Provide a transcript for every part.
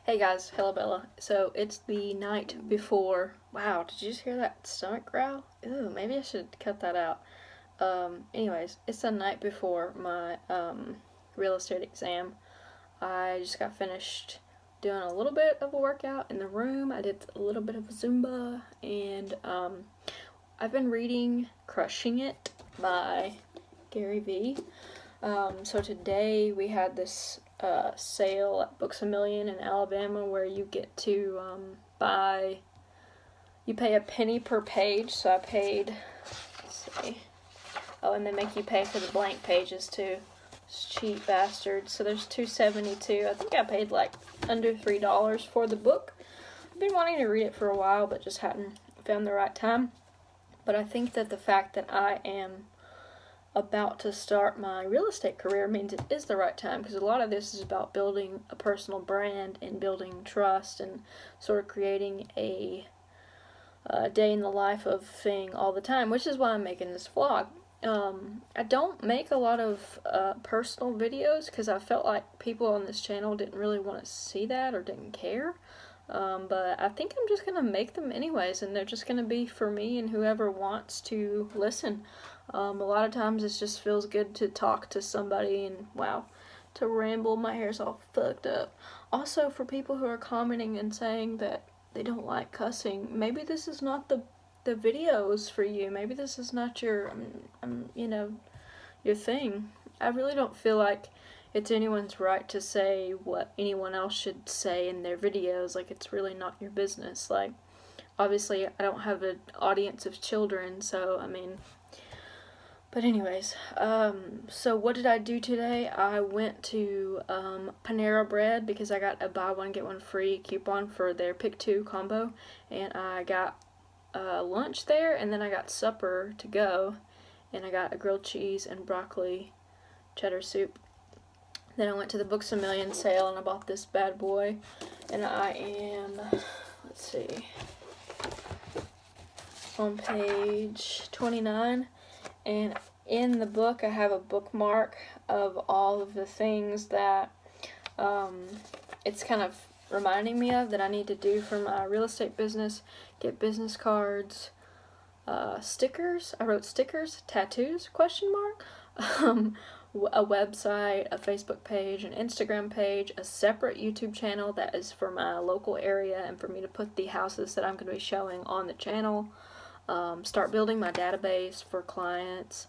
Hey guys, hello Bella. So it's the night before. Wow, did you just hear that stomach growl? Ooh, maybe I should cut that out. Anyways, it's the night before my real estate exam. I just got finished doing a little bit of a workout in the room. I did a little bit of Zumba, and I've been reading Crushing It by Gary Vee. So today we had this sale at Books A Million in Alabama where you get to you pay a penny per page. So I paid, let's see, oh, and they make you pay for the blank pages too. It's cheap bastards. So there's $2.72. I think I paid like under $3 for the book. I've been wanting to read it for a while, but just hadn't found the right time. But I think that the fact that I am about to start my real estate career means it is the right time, because a lot of this is about building a personal brand and building trust and sort of creating a day in the life of thing all the time, which is why I'm making this vlog. I don't make a lot of personal videos because I felt like people on this channel didn't really want to see that or didn't care. But I think I'm just going to make them anyways, and they're just going to be for me and whoever wants to listen. A lot of times it just feels good to talk to somebody and, wow, to ramble. My hair's all fucked up. Also, for people who are commenting and saying that they don't like cussing, maybe this is not the videos for you. Maybe this is not your, your thing. I really don't feel like it's anyone's right to say what anyone else should say in their videos. Like, it's really not your business. Like, obviously, I don't have an audience of children, so, but anyways, so what did I do today? I went to Panera Bread because I got a buy one get one free coupon for their pick two combo, and I got lunch there, and then I got supper to go, and I got a grilled cheese and broccoli cheddar soup. Then I went to the Books A Million sale and I bought this bad boy, and I am, let's see, on page 29, and in the book I have a bookmark of all of the things that it's kind of reminding me of that I need to do for my real estate business. Get business cards, stickers, I wrote stickers, tattoos, question mark, a website, a Facebook page, an Instagram page, a separate YouTube channel that is for my local area and for me to put the houses that I'm going to be showing on the channel, start building my database for clients,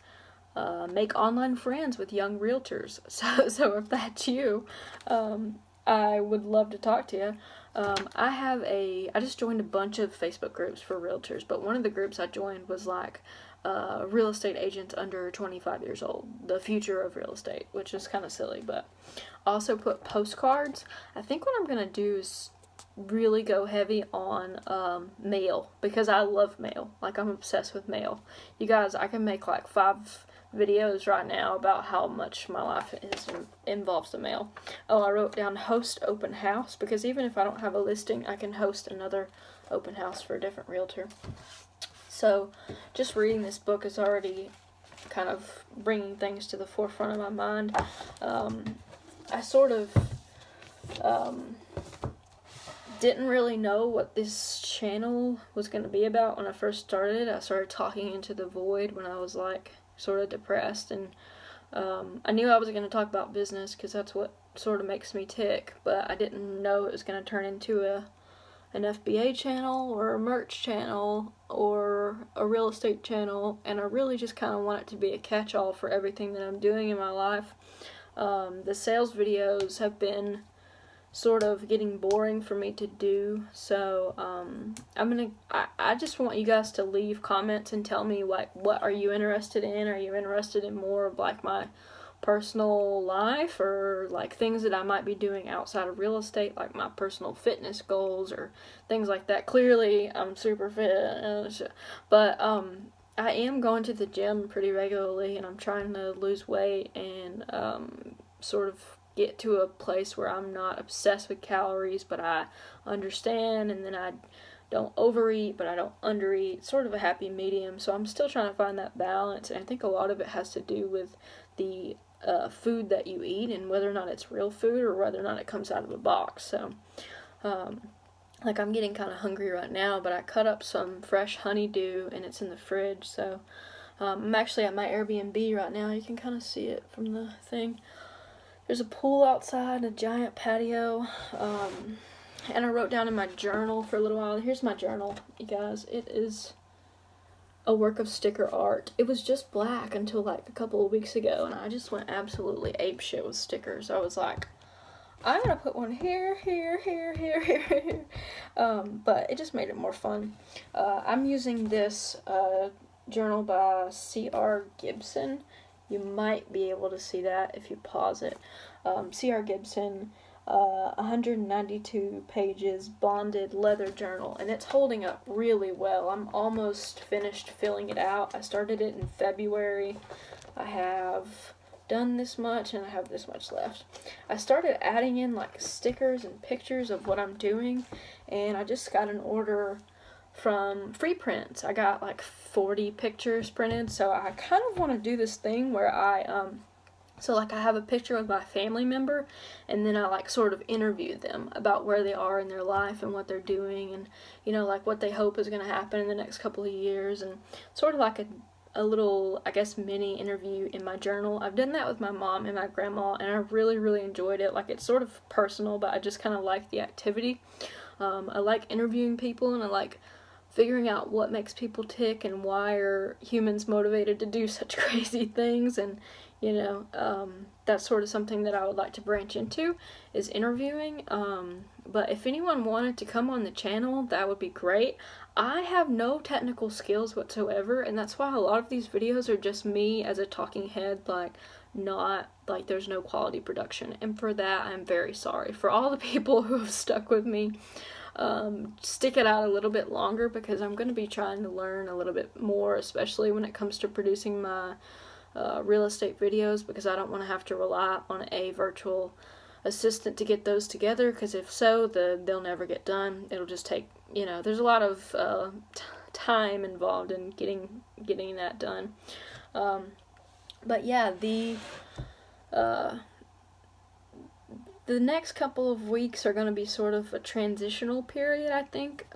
make online friends with young realtors. So if that's you, I would love to talk to you. I just joined a bunch of Facebook groups for realtors, but one of the groups I joined was like real estate agents under 25 years old, the future of real estate, which is kind of silly, but I also put postcards. I think what I'm going to do is really go heavy on mail, because I love mail. Like, I'm obsessed with mail. You guys, I can make like 5 videos right now about how much my life involves the mail. Oh, I wrote down host open house, because even if I don't have a listing, I can host another open house for a different realtor. So just reading this book is already kind of bringing things to the forefront of my mind. I sort of didn't really know what this channel was going to be about when I first started. I started talking into the void when I was like sort of depressed, and I knew I was going to talk about business because that's what sort of makes me tick, but I didn't know it was going to turn into an FBA channel or a merch channel or a real estate channel, and I really just kind of want it to be a catch-all for everything that I'm doing in my life. The sales videos have been sort of getting boring for me to do, so I just want you guys to leave comments and tell me, like, what are you interested in? Are you interested in more of like my personal life, or like things that I might be doing outside of real estate, like my personal fitness goals or things like that? Clearly I'm super fit, but I am going to the gym pretty regularly, and I'm trying to lose weight and sort of get to a place where I'm not obsessed with calories, but I understand, and then I don't overeat, but I don't undereat, sort of a happy medium. So I'm still trying to find that balance, and I think a lot of it has to do with the food that you eat and whether or not it's real food or whether or not it comes out of a box. So Like, I'm getting kind of hungry right now, but I cut up some fresh honeydew, and it's in the fridge, so I'm actually at my Airbnb right now. You can kind of see it from the thing. There's a pool outside, a giant patio, and I wrote down in my journal for a little while. Here's my journal, you guys. It is a work of sticker art. It was just black until like a couple of weeks ago, and I just went absolutely apeshit with stickers. I was like, I'm gonna put one here, here, here, here, here, here. But it just made it more fun. I'm using this journal by C.R. Gibson. You might be able to see that if you pause it. C.R. Gibson, 192 pages, bonded leather journal, and it's holding up really well. I'm almost finished filling it out. I started it in February. I have done this much, and I have this much left. I started adding in like stickers and pictures of what I'm doing, and I just got an order from Free Prints. I got like 40 pictures printed, so I kind of want to do this thing where I so like I have a picture of my family member, and then I like sort of interview them about where they are in their life and what they're doing, and you know, like what they hope is going to happen in the next couple of years, and sort of like a little, I guess, mini interview in my journal. I've done that with my mom and my grandma, and I really, really enjoyed it. Like, it's sort of personal, but I just kind of like the activity. I like interviewing people, and I like figuring out what makes people tick and why are humans motivated to do such crazy things, and you know, that's sort of something that I would like to branch into, is interviewing. But if anyone wanted to come on the channel, that would be great. I have no technical skills whatsoever, and that's why a lot of these videos are just me as a talking head, like, not, like, there's no quality production, and for that, I'm very sorry. For all the people who have stuck with me, stick it out a little bit longer, because I'm going to be trying to learn a little bit more, especially when it comes to producing my real estate videos, because I don't want to have to rely on a virtual assistant to get those together, because if so, they'll never get done. It'll just take, you know, there's a lot of time involved in getting that done. But yeah, the next couple of weeks are going to be sort of a transitional period, I think.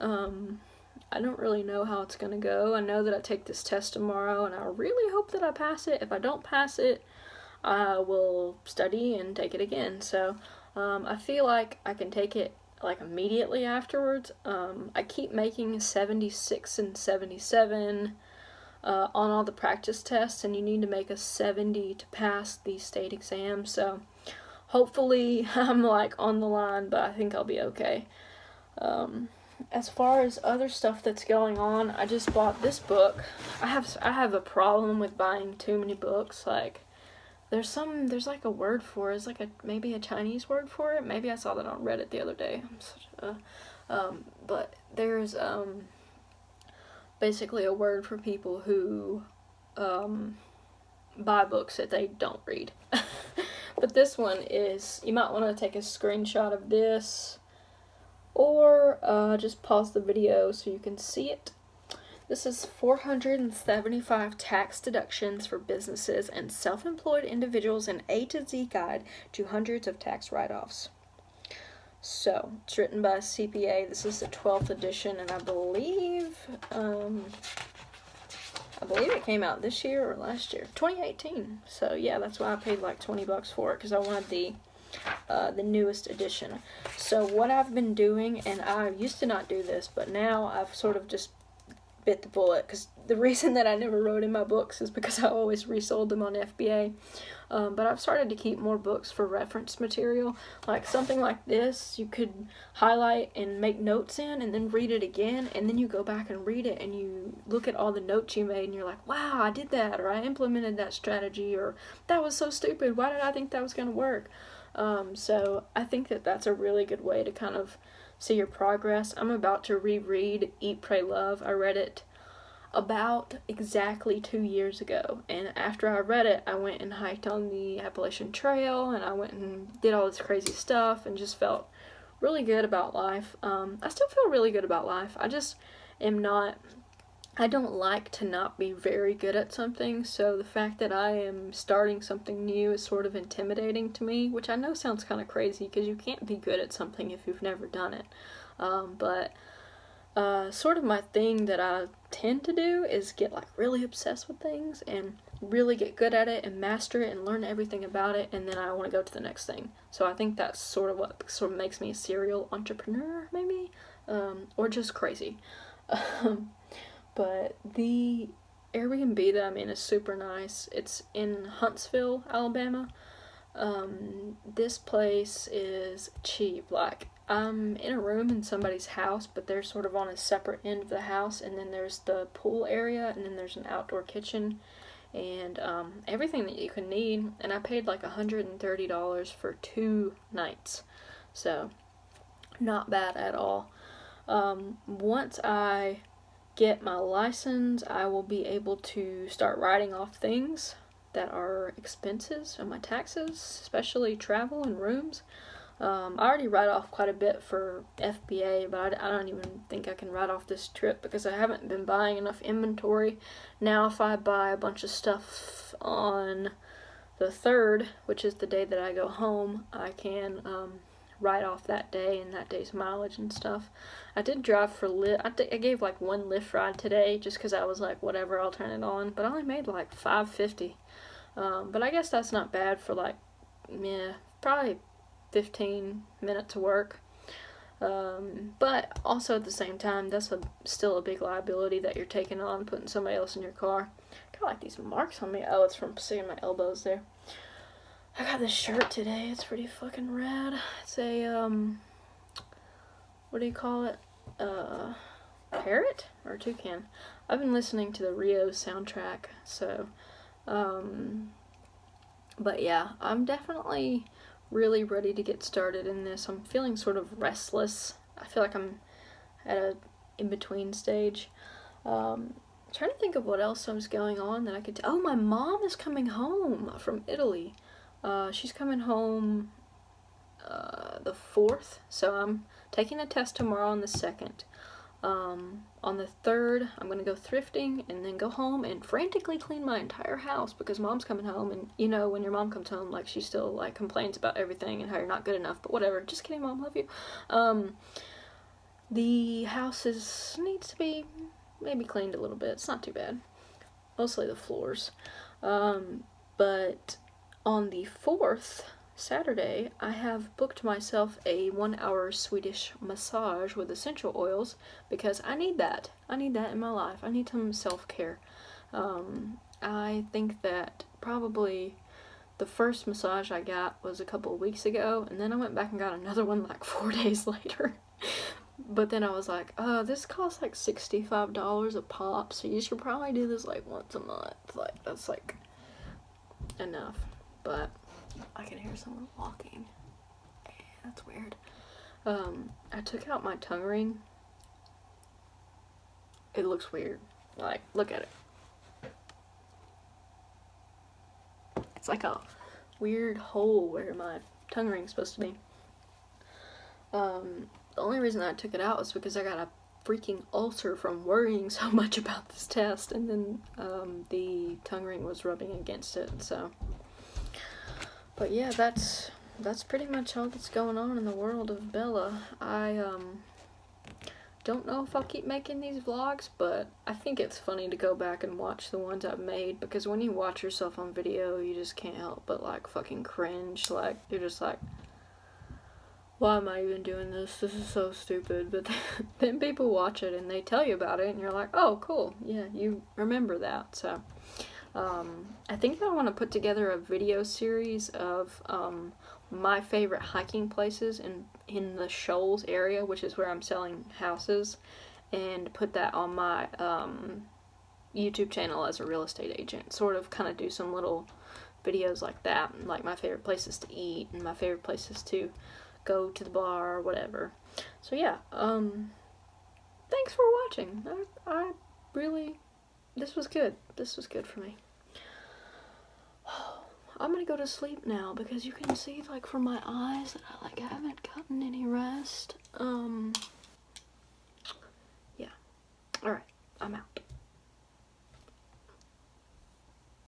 I don't really know how it's going to go. I know that I take this test tomorrow, and I really hope that I pass it. If I don't pass it, I will study and take it again. So, I feel like I can take it, like, immediately afterwards. I keep making 76 and 77 on all the practice tests, and you need to make a 70 to pass the state exam. So, hopefully, I'm, like, on the line, but I think I'll be okay. As far as other stuff that's going on, I just bought this book. I have a problem with buying too many books. Like, there's like a word for it. It's like maybe a Chinese word for it. Maybe I saw that on Reddit the other day. But there's basically a word for people who buy books that they don't read. But this one is, you might want to take a screenshot of this, or just pause the video so you can see it. This is 475 tax deductions for businesses and self-employed individuals, an A to Z guide to hundreds of tax write-offs. So, it's written by a CPA. This is the 12th edition, and I believe it came out this year or last year, 2018. So yeah, that's why I paid like $20 for it, because I wanted the newest edition. So what I've been doing, and I used to not do this, but now I've sort of just bit the bullet, because the reason that I never wrote in my books is because I always resold them on FBA. But I've started to keep more books for reference material. Like something like this, you could highlight and make notes in, and then read it again, and then you go back and read it, and you look at all the notes you made, and you're like, wow, I did that, or I implemented that strategy, or that was so stupid, why did I think that was going to work? So I think that that's a really good way to kind of see your progress. I'm about to reread Eat, Pray, Love. I read it about exactly 2 years ago, and after I read it, I went and hiked on the Appalachian Trail, and I went and did all this crazy stuff, and just felt really good about life. I still feel really good about life. I just am not I don't like to not be very good at something, so the fact that I am starting something new is sort of intimidating to me, which I know sounds kind of crazy because you can't be good at something if you've never done it. But sort of my thing that I tend to do is get like really obsessed with things and really get good at it and master it and learn everything about it, and then I want to go to the next thing. So I think that's sort of what sort of makes me a serial entrepreneur, maybe, or just crazy. But the Airbnb that I'm in is super nice. It's in Huntsville, Alabama. This place is cheap. Like, I'm in a room in somebody's house, but they're sort of on a separate end of the house, and then there's the pool area, and then there's an outdoor kitchen, and everything that you can need. And I paid like $130 for 2 nights, so not bad at all. Once I get my license, I will be able to start writing off things that are expenses on my taxes, especially travel and rooms. I already write off quite a bit for FBA, but I don't even think I can write off this trip because I haven't been buying enough inventory. Now if I buy a bunch of stuff on the 3rd, which is the day that I go home, I can write off that day and that day's mileage and stuff. I did drive for Lyft. I gave like 1 Lyft ride today just because I was like, whatever, I'll turn it on. But I only made like $5.50. But I guess that's not bad for like, probably 15 minutes of work. But also at the same time, that's still a big liability that you're taking on, putting somebody else in your car. Got like these marks on me. Oh, it's from seeing my elbows there. I got this shirt today. It's pretty fucking rad. It's a, what do you call it? Parrot? Or toucan? I've been listening to the Rio soundtrack, so, but yeah, I'm definitely really ready to get started in this. I'm feeling sort of restless. I feel like I'm at a in-between stage. Trying to think of what else was going on that I could oh, my mom is coming home from Italy. She's coming home the 4th, so I'm taking a test tomorrow on the 2nd. On the 3rd, I'm gonna go thrifting and then go home and frantically clean my entire house because mom's coming home, and you know, when your mom comes home, like, she still like complains about everything and how you're not good enough, but whatever. Just kidding, Mom, love you. The house needs to be maybe cleaned a little bit. It's not too bad. Mostly the floors. But on the 4th, Saturday, I have booked myself a 1-hour Swedish massage with essential oils because I need that. I need that in my life. I need some self-care. I think that probably the first massage I got was a couple of weeks ago, and then I went back and got another one like 4 days later. But then I was like, oh, this costs like $65 a pop, so you should probably do this like once a month. Like, that's like enough. But I can hear someone walking. That's weird. I took out my tongue ring. It looks weird. Like, look at it. It's like a weird hole where my tongue ring's supposed to be. The only reason I took it out was because I got a freaking ulcer from worrying so much about this test, and then the tongue ring was rubbing against it, so. But yeah, that's pretty much all that's going on in the world of Bella. I don't know if I'll keep making these vlogs, but I think it's funny to go back and watch the ones I've made, because when you watch yourself on video, you just can't help but like fucking cringe. Like, you're just like, why am I even doing this? This is so stupid. But then people watch it and they tell you about it, and you're like, oh, cool. Yeah, you remember that. So, I think I want to put together a video series of my favorite hiking places in the Shoals area, which is where I'm selling houses, and put that on my YouTube channel as a real estate agent. Sort of kind of do some little videos like that, like my favorite places to eat and my favorite places to go to the bar or whatever. So yeah, thanks for watching. I really, this was good. This was good for me. I'm gonna go to sleep now because you can see, like, from my eyes that I like haven't gotten any rest. Yeah. Alright, I'm out.